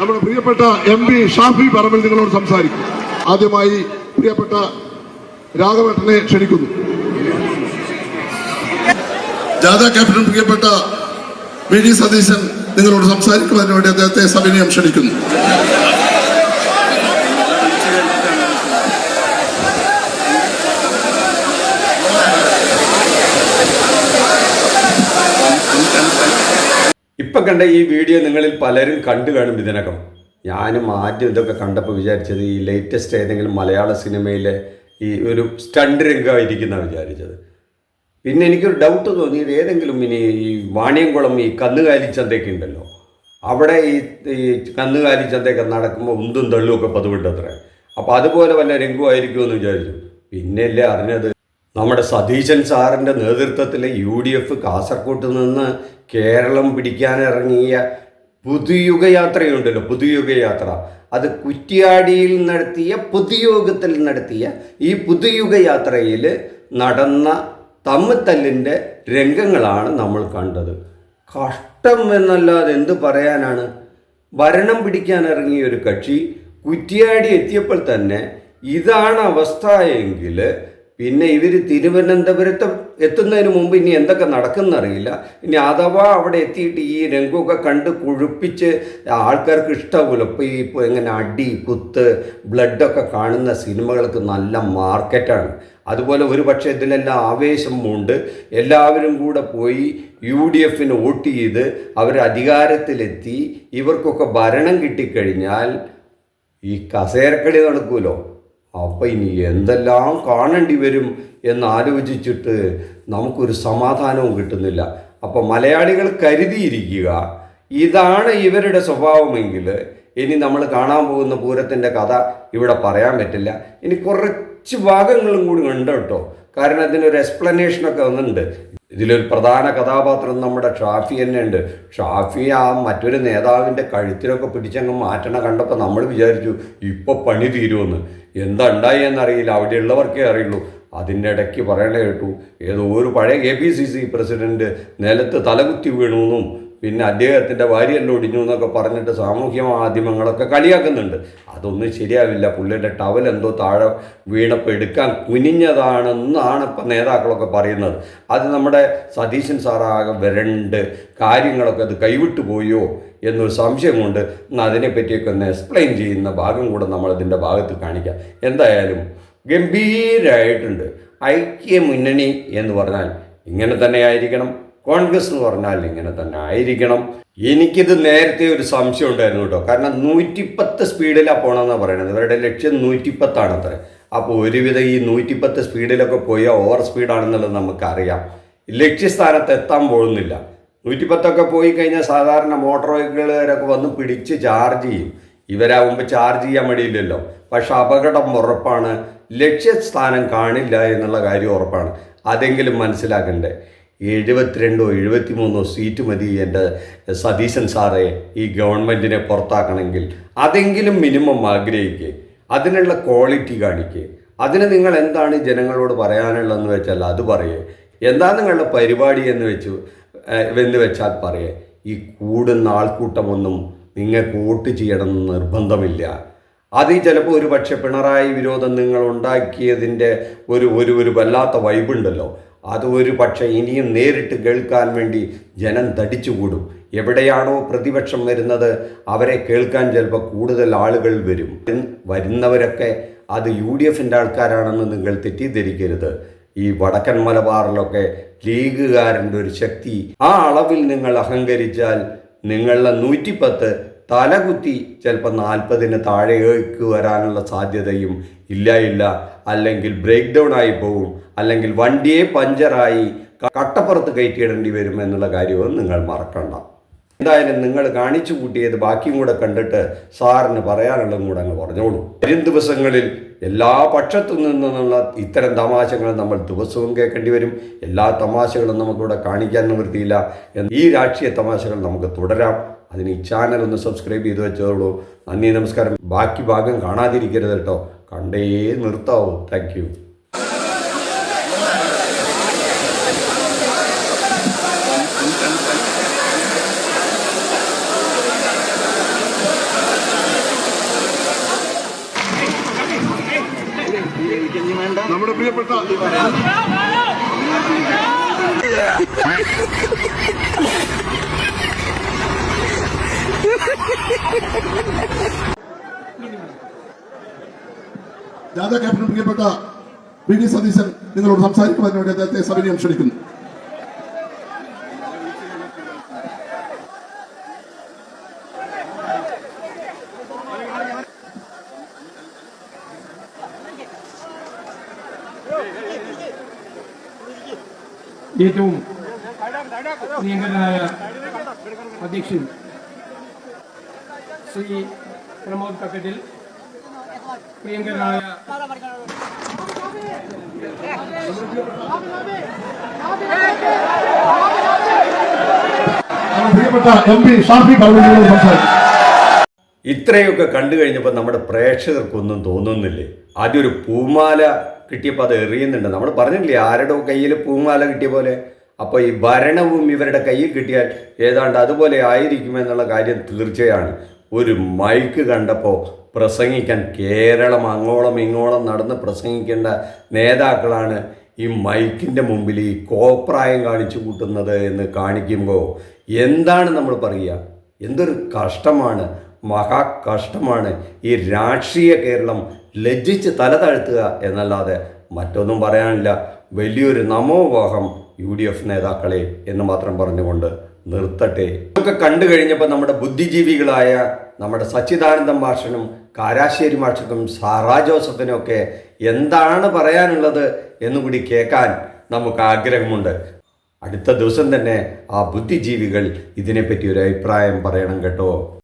നമ്മുടെ പ്രിയപ്പെട്ട MP ഷാഫി പറമ്പിൽ നിങ്ങളോട് സംസാരിക്കും. ആദ്യമായി പ്രിയപ്പെട്ട രാഘവേട്ടനെ ക്ഷണിക്കുന്നു. ജാഥ ക്യാപ്റ്റൻ പ്രിയപ്പെട്ട VD സതീശൻ നിങ്ങളോട് സംസാരിക്കുന്നതിന് വേണ്ടി അദ്ദേഹത്തെ സവിനയം ക്ഷണിക്കുന്നു. ഇപ്പം കണ്ട ഈ വീഡിയോ നിങ്ങളിൽ പലരും കണ്ടു കാണും ഇതിനകം. ഞാനും ആദ്യം ഇതൊക്കെ കണ്ടപ്പോൾ വിചാരിച്ചത് ഈ ലേറ്റസ്റ്റ് ഏതെങ്കിലും മലയാള സിനിമയിലെ ഈ ഒരു സ്റ്റണ്ട് രംഗമായിരിക്കുന്ന വിചാരിച്ചത്. പിന്നെ എനിക്കൊരു ഡൗട്ട് തോന്നിയത് ഏതെങ്കിലും ഇനി ഈ വാണിയംകുളം ഈ കന്നുകാലിച്ചന്തയൊക്കെ ഉണ്ടല്ലോ, അവിടെ ഈ കന്നുകാലിച്ചന്തയൊക്കെ നടക്കുമ്പോൾ ഉന്തും തള്ളുമൊക്കെ പതിവുണ്ടത്ര. അപ്പോൾ അതുപോലെ വല്ല രംഗമായിരിക്കുമെന്ന് വിചാരിച്ചു. പിന്നെയല്ലേ അറിഞ്ഞത് നമ്മുടെ സതീശൻ സാറിൻ്റെ നേതൃത്വത്തിൽ UDF കാസർകോട്ട് നിന്ന് കേരളം പിടിക്കാനിറങ്ങിയ പുതുയുഗയാത്രയുണ്ടല്ലോ, പുതുയുഗയാത്ര. അത് കുറ്റ്യാടിയിൽ നടത്തിയ പൊതുയോഗത്തിൽ നടത്തിയ ഈ പുതുയുഗയാത്രയിൽ നടന്ന തമ്മിത്തല്ലിൻ്റെ രംഗങ്ങളാണ് നമ്മൾ കണ്ടത്. കഷ്ടം എന്നല്ലാതെ എന്ത് പറയാനാണ്. ഭരണം പിടിക്കാനിറങ്ങിയ ഒരു കക്ഷി കുറ്റ്യാടി എത്തിയപ്പോൾ തന്നെ ഇതാണ് അവസ്ഥ എങ്കിൽ പിന്നെ ഇവർ തിരുവനന്തപുരത്ത് എത്തുന്നതിന് മുമ്പ് ഇനി എന്തൊക്കെ നടക്കുന്നറിയില്ല. ഇനി അഥവാ അവിടെ എത്തിയിട്ട് ഈ രംഗമൊക്കെ കണ്ട് കൊഴുപ്പിച്ച് ആൾക്കാർക്ക് ഇഷ്ടമാകുമല്ലോ. ഇപ്പോൾ എങ്ങനെ അടി കുത്ത് ബ്ലഡൊക്കെ കാണുന്ന സിനിമകൾക്ക് നല്ല മാർക്കറ്റാണ്. അതുപോലെ ഒരു പക്ഷേ ഇതിലെല്ലാം ആവേശം കൊണ്ട് എല്ലാവരും കൂടെ പോയി UDFന് വോട്ട് ചെയ്ത് അവർ അധികാരത്തിലെത്തി ഇവർക്കൊക്കെ ഭരണം കിട്ടിക്കഴിഞ്ഞാൽ ഈ കസേരക്കളി നടക്കുമല്ലോ. അപ്പം ഇനി എന്തെല്ലാം കാണേണ്ടി വരും എന്നാലോചിച്ചിട്ട് നമുക്കൊരു സമാധാനവും കിട്ടുന്നില്ല. അപ്പോൾ മലയാളികൾ കരുതിയിരിക്കുക, ഇതാണ് ഇവരുടെ സ്വഭാവമെങ്കിൽ ഇനി നമ്മൾ കാണാൻ പോകുന്ന പൂരത്തിൻ്റെ കഥ ഇവിടെ പറയാൻ പറ്റില്ല. ഇനി കുറച്ച് ഭാഗങ്ങളും കൂടി ഉണ്ട് കേട്ടോ. കാരണം അതിനൊരു എക്സ്പ്ലനേഷനൊക്കെ വന്നിട്ടുണ്ട്. ഇതിലൊരു പ്രധാന കഥാപാത്രം നമ്മുടെ ഷാഫി തന്നെ ഉണ്ട്. ഷാഫി ആ മറ്റൊരു നേതാവിൻ്റെ കഴുത്തിലൊക്കെ പിടിച്ചങ്ങ് മാറ്റണ കണ്ടപ്പോൾ നമ്മൾ വിചാരിച്ചു ഇപ്പോൾ പണി തീരുമെന്ന്. എന്താ ഉണ്ടായി എന്നറിയില്ല, അവിടെയുള്ളവർക്കേ അറിയുള്ളൂ. അതിൻ്റെ ഇടയ്ക്ക് പറയണ കേട്ടു ഏതോ ഒരു പഴയ KPCC പ്രസിഡന്റ് നിലത്ത് തലകുത്തി വീണുവെന്നും പിന്നെ അദ്ദേഹത്തിൻ്റെ ഭാര്യയെല്ലാം ഒടിഞ്ഞു എന്നൊക്കെ പറഞ്ഞിട്ട് സാമൂഹ്യ മാധ്യമങ്ങളൊക്കെ കളിയാക്കുന്നുണ്ട്. അതൊന്നും ശരിയാവില്ല. പുള്ളിയുടെ ടവൽ എന്തോ താഴെ വീണപ്പോൾ എടുക്കാൻ കുനിഞ്ഞതാണെന്നാണ് ഇപ്പം നേതാക്കളൊക്കെ പറയുന്നത്. അത് നമ്മുടെ സതീശൻ സാറാകെ വരണ്ട് കാര്യങ്ങളൊക്കെ അത് കൈവിട്ടു പോയോ എന്നൊരു സംശയം കൊണ്ട് അതിനെപ്പറ്റിയൊക്കെ ഒന്ന് എക്സ്പ്ലെയിൻ ചെയ്യുന്ന ഭാഗം കൂടെ നമ്മളതിൻ്റെ ഭാഗത്ത് കാണിക്കാം. എന്തായാലും ഗംഭീരമായിട്ടുണ്ട്. ഐക്യമുന്നണി എന്ന് പറഞ്ഞാൽ ഇങ്ങനെ തന്നെ ആയിരിക്കണം, കോൺഗ്രസ് എന്ന് പറഞ്ഞാൽ ഇങ്ങനെ തന്നെ ആയിരിക്കണം. എനിക്കിത് നേരത്തെ ഒരു സംശയം ഉണ്ടായിരുന്നു കേട്ടോ. കാരണം 110 സ്പീഡിലാണ് പോകണമെന്നാണ് പറയുന്നത്. ഇവരുടെ ലക്ഷ്യം 110 അത്ര. അപ്പോൾ ഒരുവിധം ഈ 110 സ്പീഡിലൊക്കെ പോയാൽ ഓവർ സ്പീഡാണെന്നുള്ളത് നമുക്കറിയാം. ലക്ഷ്യസ്ഥാനത്ത് എത്താൻ പോകുന്നില്ല. 110 പോയി കഴിഞ്ഞാൽ സാധാരണ മോട്ടോർ വെഹിക്കിളുകാരൊക്കെ വന്ന് പിടിച്ച് ചാർജ് ചെയ്യും. ഇവരാകുമ്പോൾ ചാർജ് ചെയ്യാൻ മടിയില്ലല്ലോ. പക്ഷെ അപകടം ഉറപ്പാണ്, ലക്ഷ്യസ്ഥാനം കാണില്ല എന്നുള്ള കാര്യം ഉറപ്പാണ്. അതെങ്കിലും മനസ്സിലാക്കണ്ടേ. 72 73 സീറ്റ് മതി എൻ്റെ സതീശൻ സാറെ ഈ ഗവൺമെൻറ്റിനെ പുറത്താക്കണമെങ്കിൽ. അതെങ്കിലും മിനിമം ആഗ്രഹിക്കുക, അതിനുള്ള ക്വാളിറ്റി കാണിക്കുക. അതിന് നിങ്ങൾ എന്താണ് ജനങ്ങളോട് പറയാനുള്ളതെന്ന് വെച്ചാൽ അത് പറയേ. എന്താ നിങ്ങളുടെ പരിപാടി എന്ന് വെച്ചാൽ പറയേ. ഈ കൂടുന്ന ആൾക്കൂട്ടമൊന്നും നിങ്ങൾക്ക് വോട്ട് ചെയ്യണമെന്ന് നിർബന്ധമില്ല. അത് ചിലപ്പോൾ ഒരു പക്ഷേ പിണറായി വിരോധം നിങ്ങൾ ഉണ്ടാക്കിയതിൻ്റെ ഒരു വല്ലാത്ത വൈബുണ്ടല്ലോ, അത് ഒരു പക്ഷേ ഇനിയും നേരിട്ട് കേൾക്കാൻ വേണ്ടി ജനം തടിച്ചുകൂടും. എവിടെയാണോ പ്രതിപക്ഷം വരുന്നത് അവരെ കേൾക്കാൻ ചിലപ്പോൾ കൂടുതൽ ആളുകൾ വരും. വരുന്നവരൊക്കെ അത് UDFൻ്റെ ആൾക്കാരാണെന്ന് നിങ്ങൾ തെറ്റിദ്ധരിക്കരുത്. ഈ വടക്കൻ മലബാറിലൊക്കെ ലീഗുകാരൻ്റെ ഒരു ശക്തി, ആ അളവിൽ നിങ്ങൾ അഹങ്കരിച്ചാൽ നിങ്ങളുടെ 110 തലകുത്തി ചിലപ്പോൾ 40-ന് താഴേക്ക് വരാനുള്ള സാധ്യതയും ഇല്ല. അല്ലെങ്കിൽ ബ്രേക്ക് ഡൗൺ ആയി പോകും, അല്ലെങ്കിൽ വണ്ടിയെ പഞ്ചറായി കട്ടപ്പുറത്ത് കയറ്റിയിടേണ്ടി വരും എന്നുള്ള കാര്യവും നിങ്ങൾ മറക്കണ്ട. എന്തായാലും നിങ്ങൾ കാണിച്ചു കൂട്ടിയത് ബാക്കിയും കൂടെ കണ്ടിട്ട് സാറിന് പറയാനുള്ളതും കൂടെ അങ്ങ് പറഞ്ഞോളൂ. വരും ദിവസങ്ങളിൽ എല്ലാ പക്ഷത്തു നിന്നുള്ള ഇത്തരം തമാശകൾ നമ്മൾ ദിവസവും കേൾക്കേണ്ടി വരും. എല്ലാ തമാശകളും നമുക്കിവിടെ കാണിക്കാൻ നിവൃത്തിയില്ല. ഈ രാഷ്ട്രീയ തമാശകൾ നമുക്ക് തുടരാം. അതിന് ഈ ചാനൽ ഒന്ന് സബ്സ്ക്രൈബ് ചെയ്ത് വെച്ചോളൂ. നന്ദി, നമസ്കാരം. ബാക്കി ഭാഗം കാണാതിരിക്കരുത് കേട്ടോ, കണ്ടേ നിർത്താവൂ. Thank you. നമ്മുടെ പ്രിയപ്പെട്ട ജാഥ ക്യാപ്റ്റൻ പ്രിയപ്പെട്ട വി.ഡി. സതീശൻ നിങ്ങളോട് സംസാരിക്കുവാൻ വേണ്ടി അദ്ദേഹത്തെ സവിനയം ക്ഷണിക്കുന്നു. ഏറ്റവും പ്രിയങ്കരനായ അധ്യക്ഷൻ ശ്രീ പ്രമോദ് കക്കറ്റിൽ, പ്രിയങ്കരനായ പ്രിയപ്പെട്ട MP ഷാഫി പറവൂരിനോട് സംസാരിക്കും. ഇത്രയൊക്കെ കണ്ടു കഴിഞ്ഞപ്പോൾ നമ്മുടെ പ്രേക്ഷകർക്കൊന്നും തോന്നുന്നില്ലേ? ആദ്യം ഒരു പൂമാല കിട്ടിയപ്പോൾ അത് എറിയുന്നുണ്ട്. നമ്മൾ പറഞ്ഞില്ലേ ആരുടെ കയ്യിൽ പൂമാല കിട്ടിയ പോലെ. അപ്പോൾ ഈ ഭരണവും ഇവരുടെ കയ്യിൽ കിട്ടിയാൽ ഏതാണ്ട് അതുപോലെ ആയിരിക്കുമെന്നുള്ള കാര്യം തീർച്ചയാണ്. ഒരു മൈക്ക് കണ്ടപ്പോൾ പ്രസംഗിക്കാൻ കേരളം അങ്ങോളം ഇങ്ങോളം നടന്ന് പ്രസംഗിക്കേണ്ട നേതാക്കളാണ് ഈ മൈക്കിൻ്റെ മുമ്പിൽ ഈ കോപ്രായം കാണിച്ചു കൂട്ടുന്നത് എന്ന് കാണിക്കുമ്പോൾ എന്താണ് നമ്മൾ പറയുക? എന്തൊരു കഷ്ടമാണ്, മഹാകഷ്ടമാണ്. ഈ രാഷ്ട്രീയ കേരളം ലജ്ജിച്ച് തല താഴ്ത്തുക എന്നല്ലാതെ മറ്റൊന്നും പറയാനില്ല. വലിയൊരു നമോവാഹം UDF നേതാക്കളെ എന്ന് മാത്രം പറഞ്ഞുകൊണ്ട് നിർത്തട്ടെ. ഇതൊക്കെ കണ്ടു കഴിഞ്ഞപ്പോൾ നമ്മുടെ ബുദ്ധിജീവികളായ നമ്മുടെ സച്ചിദാനന്ദം മാഷനും കാരാശ്ശേരി മാഷക്കും സാറാ ജോസഫിനും ഒക്കെ എന്താണ് പറയാനുള്ളത് എന്നുകൂടി കേൾക്കാൻ നമുക്ക് ആഗ്രഹമുണ്ട്. അടുത്ത ദിവസം തന്നെ ആ ബുദ്ധിജീവികൾ ഇതിനെപ്പറ്റി ഒരു അഭിപ്രായം പറയണം കേട്ടോ.